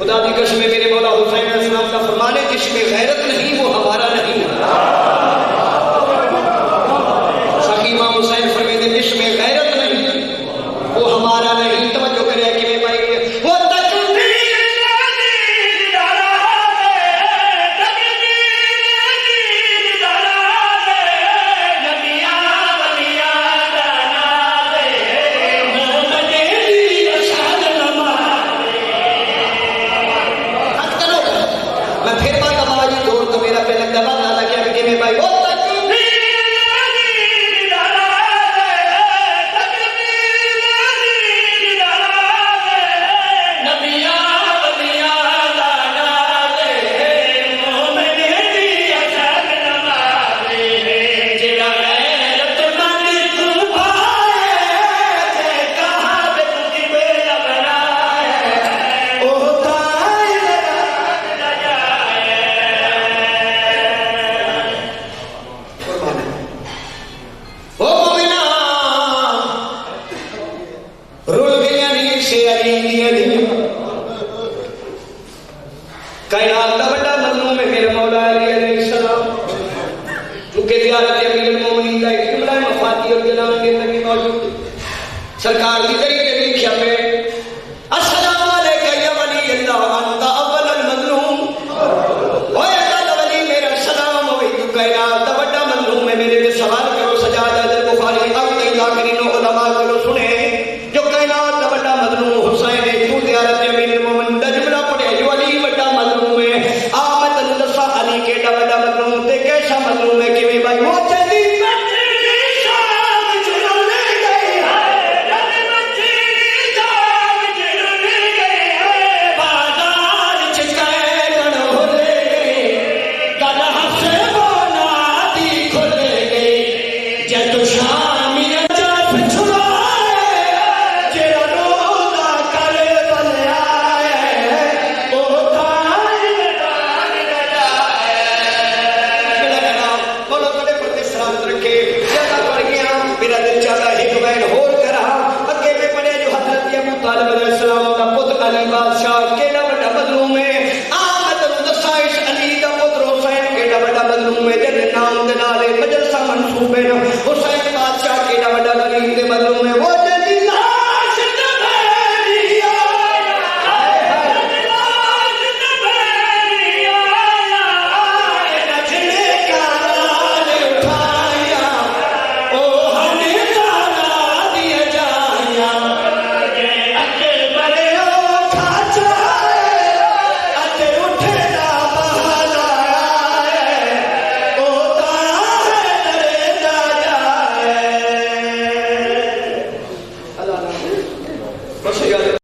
खुदा की कसम मेरे मौला हुसैन अलैहिस्सलाम का फरमान है, जिसमें गैरत नहीं वो हमारा नहीं। सभी इमाम हुसैन फरमाते जिसमें गैरत नहीं वो हमारा नहीं। तवज्जो करें कि मैं भाई वो सरकार की तरीके लिखा पे अस्सलाम अलैका या वली अल्लाह अंता अव्वल अल मज़लूम। ओए अल्लाह वली मेरा सलाम होवे तू कायनात दा बड़ा मज़लूम है। मेरे पे सवाल करो सजाद अल बुखारी अब तक जाकरीन उलमा करो सुने जो कायनात दा बड़ा मज़लूम हुसैन है। तू ज़ियारत अमीर मोमिन दा जुमला पढ़े जो अली बड़ा मज़लूम है। आ मैं दसा अली केड़ा बड़ा मज़लूम ते कैसा मज़लूम है कि भाई वो चली